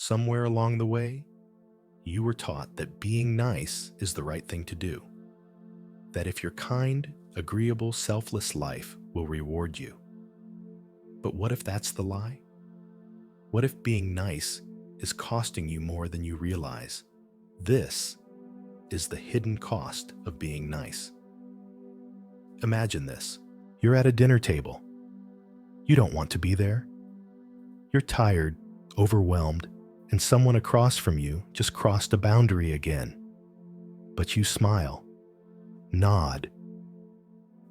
Somewhere along the way, you were taught that being nice is the right thing to do. That if your kind, agreeable, selfless life will reward you. But what if that's the lie? What if being nice is costing you more than you realize? This is the hidden cost of being nice. Imagine this. You're at a dinner table. You don't want to be there. You're tired, overwhelmed, and someone across from you just crossed a boundary again. But you smile, nod,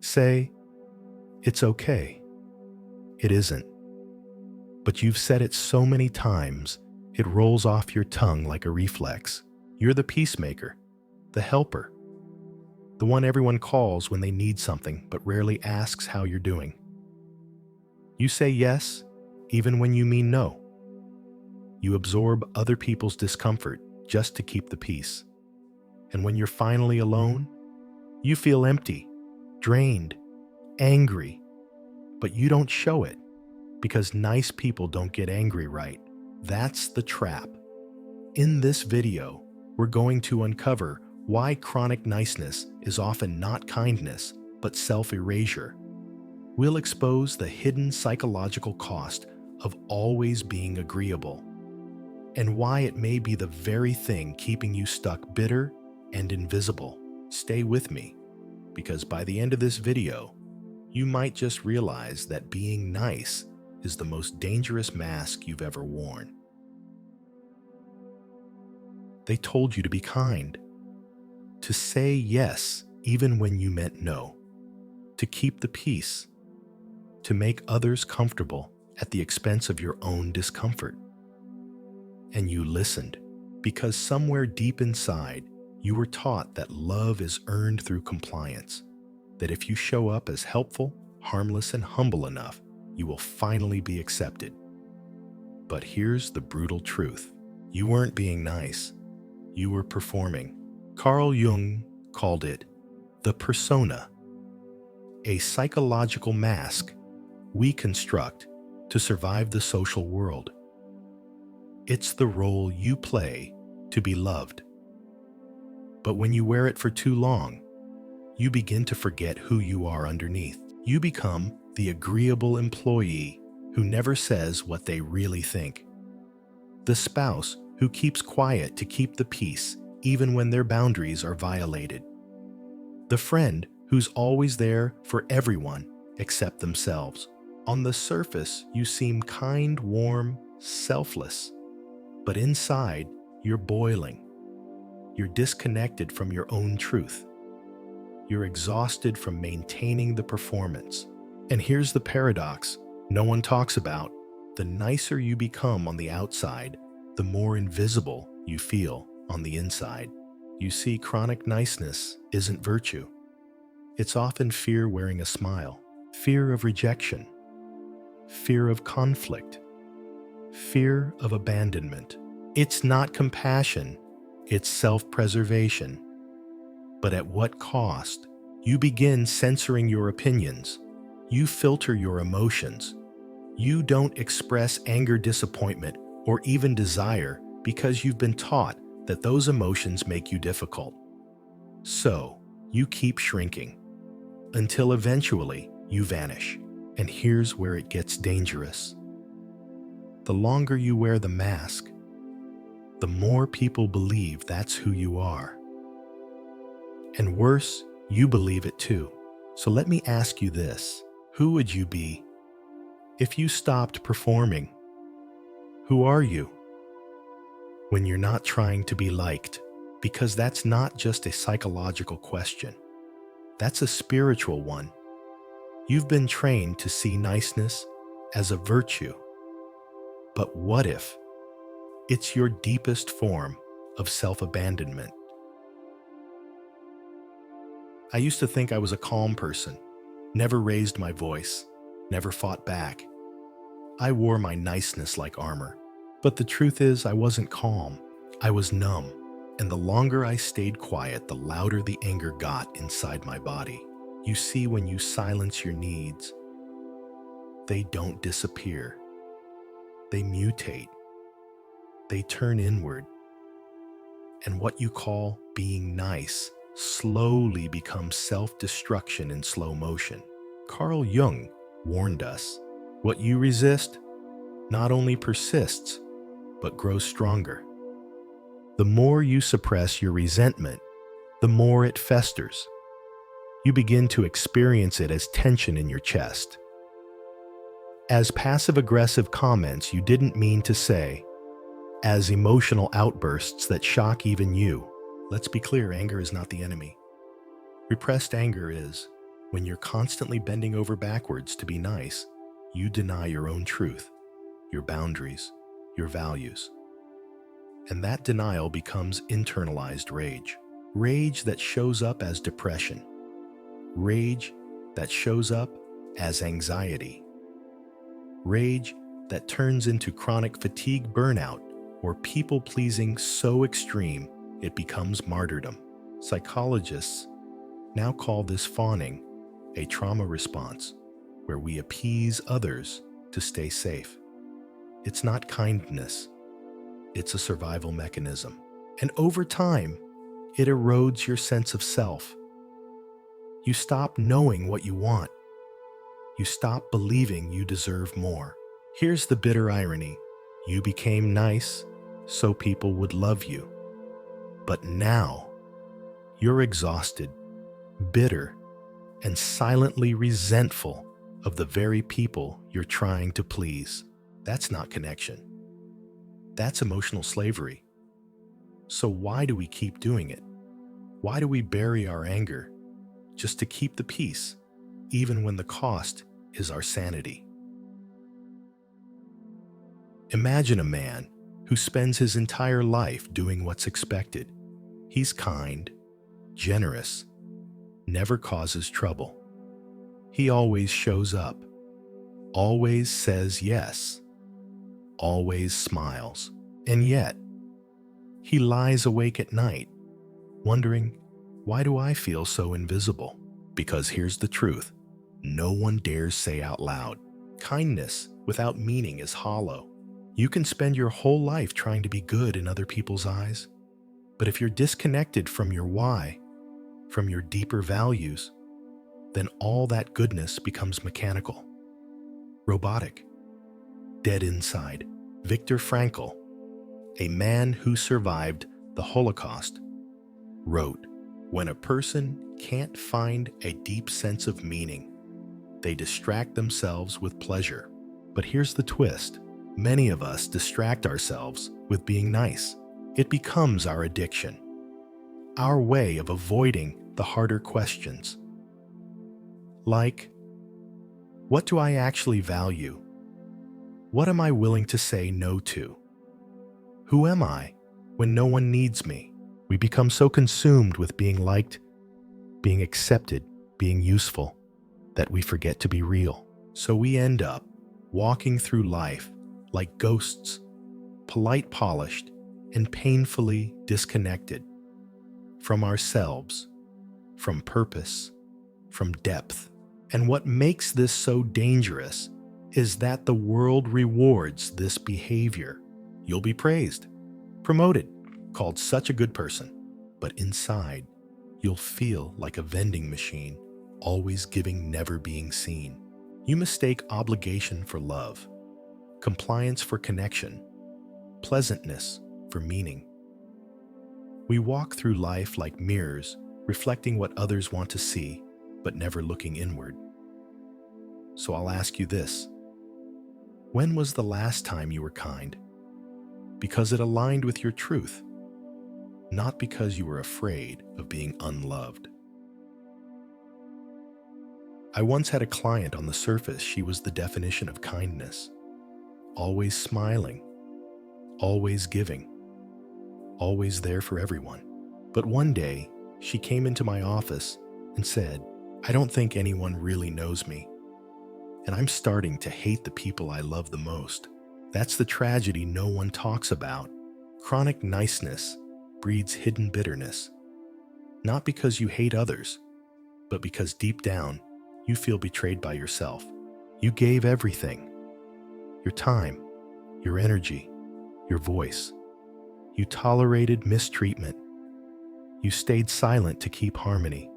say, "It's okay." It isn't. But you've said it so many times, it rolls off your tongue like a reflex. You're the peacemaker, the helper, the one everyone calls when they need something but rarely asks how you're doing. You say yes, even when you mean no. You absorb other people's discomfort just to keep the peace. And when you're finally alone, you feel empty, drained, angry, but you don't show it because nice people don't get angry, right? That's the trap. In this video, we're going to uncover why chronic niceness is often not kindness, but self-erasure. We'll expose the hidden psychological cost of always being agreeable, and why it may be the very thing keeping you stuck bitter and invisible. Stay with me, because by the end of this video, you might just realize that being nice is the most dangerous mask you've ever worn. They told you to be kind, to say yes even when you meant no, to keep the peace, to make others comfortable at the expense of your own discomfort. And you listened because somewhere deep inside, you were taught that love is earned through compliance, that if you show up as helpful, harmless, and humble enough, you will finally be accepted. But here's the brutal truth. You weren't being nice. You were performing. Carl Jung called it the persona, a psychological mask we construct to survive the social world. It's the role you play to be loved. But when you wear it for too long, you begin to forget who you are underneath. You become the agreeable employee who never says what they really think. The spouse who keeps quiet to keep the peace even when their boundaries are violated. The friend who's always there for everyone except themselves. On the surface, you seem kind, warm, selfless. But inside, you're boiling. You're disconnected from your own truth. You're exhausted from maintaining the performance. And here's the paradox no one talks about. The nicer you become on the outside, the more invisible you feel on the inside. You see, chronic niceness isn't virtue. It's often fear wearing a smile, fear of rejection, fear of conflict, fear of abandonment. It's not compassion, it's self-preservation. But at what cost? You begin censoring your opinions. You filter your emotions. You don't express anger, disappointment, or even desire because you've been taught that those emotions make you difficult. So, you keep shrinking until eventually you vanish. And here's where it gets dangerous. The longer you wear the mask, the more people believe that's who you are. And worse, you believe it too. So let me ask you this. Who would you be if you stopped performing? Who are you when you're not trying to be liked? Because that's not just a psychological question. That's a spiritual one. You've been trained to see niceness as a virtue. But what if it's your deepest form of self-abandonment? I used to think I was a calm person, never raised my voice, never fought back. I wore my niceness like armor. But the truth is, I wasn't calm. I was numb. And the longer I stayed quiet, the louder the anger got inside my body. You see, when you silence your needs, they don't disappear. They mutate. they turn inward. And what you call being nice slowly becomes self-destruction in slow motion. Carl Jung warned us, what you resist not only persists, but grows stronger. The more you suppress your resentment, the more it festers. You begin to experience it as tension in your chest, as passive-aggressive comments you didn't mean to say, as emotional outbursts that shock even you. Let's be clear, anger is not the enemy. Repressed anger is, when you're constantly bending over backwards to be nice, you deny your own truth, your boundaries, your values. And that denial becomes internalized rage. Rage that shows up as depression. Rage that shows up as anxiety. Rage that turns into chronic fatigue burnout or people-pleasing so extreme it becomes martyrdom. Psychologists now call this fawning a trauma response, where we appease others to stay safe. It's not kindness, it's a survival mechanism. And over time, it erodes your sense of self. You stop knowing what you want. You stop believing you deserve more. Here's the bitter irony. You became nice so people would love you. But now, you're exhausted, bitter, and silently resentful of the very people you're trying to please. That's not connection. That's emotional slavery. So why do we keep doing it? Why do we bury our anger just to keep the peace, even when the cost is our sanity? Imagine a man who spends his entire life doing what's expected. He's kind, generous, never causes trouble. He always shows up, always says yes, always smiles. And yet, he lies awake at night, wondering, why do I feel so invisible? Because here's the truth. No one dares say out loud. Kindness without meaning is hollow. You can spend your whole life trying to be good in other people's eyes, but if you're disconnected from your why, from your deeper values, then all that goodness becomes mechanical, robotic, dead inside. Viktor Frankl, a man who survived the Holocaust, wrote, "When a person can't find a deep sense of meaning, they distract themselves with pleasure." But here's the twist. Many of us distract ourselves with being nice. It becomes our addiction, our way of avoiding the harder questions. Like, what do I actually value? What am I willing to say no to? Who am I when no one needs me? We become so consumed with being liked, being accepted, being useful, that we forget to be real. So we end up walking through life like ghosts, polite, polished, and painfully disconnected from ourselves, from purpose, from depth. And what makes this so dangerous is that the world rewards this behavior. You'll be praised, promoted, called such a good person, but inside, you'll feel like a vending machine, always giving, never being seen. You mistake obligation for love, compliance for connection, pleasantness for meaning. We walk through life like mirrors, reflecting what others want to see, but never looking inward. So I'll ask you this. When was the last time you were kind? Because it aligned with your truth, not because you were afraid of being unloved. I once had a client. On the surface, she was the definition of kindness. Always smiling, always giving, always there for everyone. But one day, she came into my office and said, "I don't think anyone really knows me, and I'm starting to hate the people I love the most." That's the tragedy no one talks about. Chronic niceness breeds hidden bitterness, not because you hate others, but because deep down, you feel betrayed by yourself. You gave everything, your time, your energy, your voice. You tolerated mistreatment. You stayed silent to keep harmony.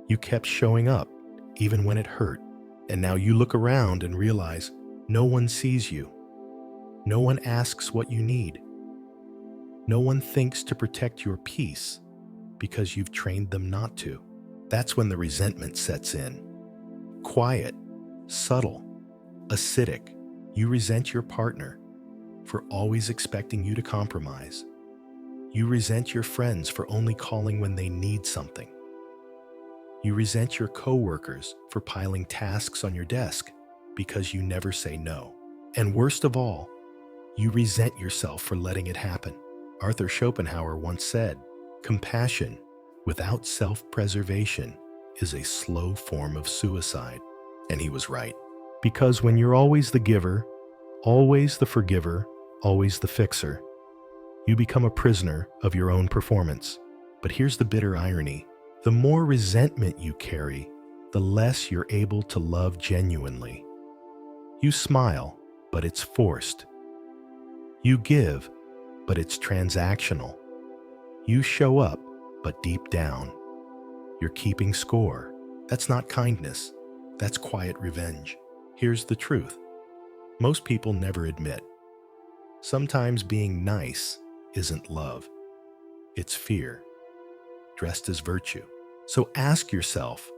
You kept showing up, even when it hurt. And now you look around and realize no one sees you. No one asks what you need. No one thinks to protect your peace because you've trained them not to. That's when the resentment sets in. Quiet, subtle, acidic. You resent your partner for always expecting you to compromise. You resent your friends for only calling when they need something. You resent your coworkers for piling tasks on your desk because you never say no. And worst of all, you resent yourself for letting it happen. Arthur Schopenhauer once said, "Compassion without self-preservation is a slow form of suicide." And he was right. Because when you're always the giver, always the forgiver, always the fixer, you become a prisoner of your own performance. But here's the bitter irony. The more resentment you carry, the less you're able to love genuinely. You smile, but it's forced. You give, but it's transactional. You show up, but deep down, you're keeping score. That's not kindness. That's quiet revenge. Here's the truth. Most people never admit. Sometimes being nice isn't love. It's fear, dressed as virtue. So ask yourself,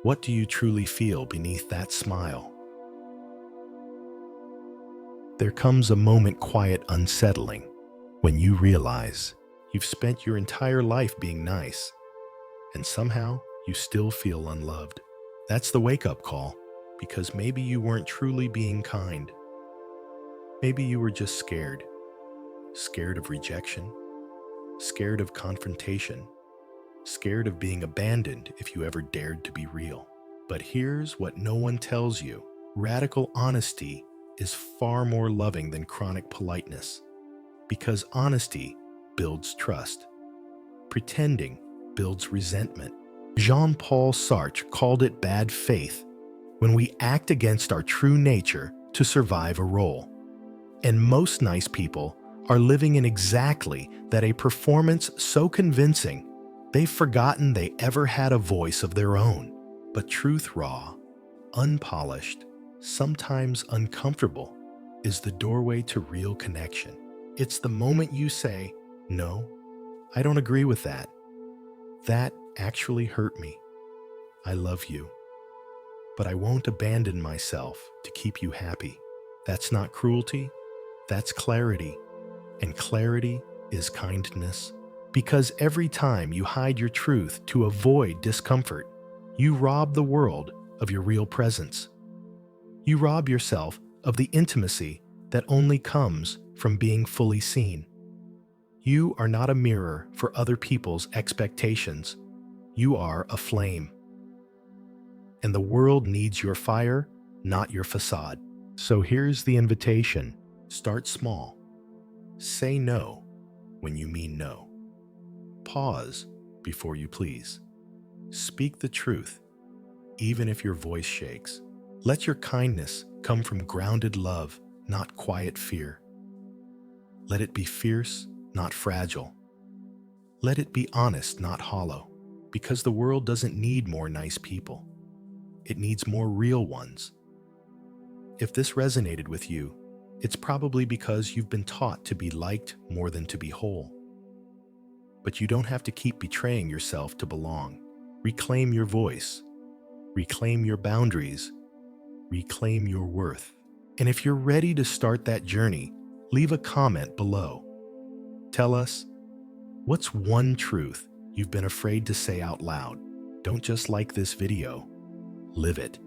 what do you truly feel beneath that smile? There comes a moment quiet unsettling when you realize you've spent your entire life being nice, and somehow you still feel unloved. That's the wake-up call, because maybe you weren't truly being kind. Maybe you were just scared. Scared of rejection, scared of confrontation, scared of being abandoned if you ever dared to be real. But here's what no one tells you. Radical honesty is far more loving than chronic politeness, because honesty builds trust. Pretending builds resentment. Jean-Paul Sartre called it bad faith when we act against our true nature to survive a role. And most nice people are living in exactly that, a performance so convincing they've forgotten they ever had a voice of their own. But truth, raw, unpolished, sometimes uncomfortable, is the doorway to real connection. It's the moment you say, "No, I don't agree with that. That actually hurt me. I love you, but I won't abandon myself to keep you happy." That's not cruelty, that's clarity. And clarity is kindness. Because every time you hide your truth to avoid discomfort, you rob the world of your real presence. You rob yourself of the intimacy that only comes from being fully seen. You are not a mirror for other people's expectations. You are a flame. And the world needs your fire, not your facade. So here's the invitation. Start small. Say no when you mean no. Pause before you please. Speak the truth, even if your voice shakes. Let your kindness come from grounded love, not quiet fear. Let it be fierce, not fragile. Let it be honest, not hollow, because the world doesn't need more nice people. It needs more real ones. If this resonated with you, it's probably because you've been taught to be liked more than to be whole. But you don't have to keep betraying yourself to belong. Reclaim your voice. Reclaim your boundaries. Reclaim your worth. And if you're ready to start that journey, leave a comment below. Tell us, what's one truth you've been afraid to say out loud? Don't just like this video, live it.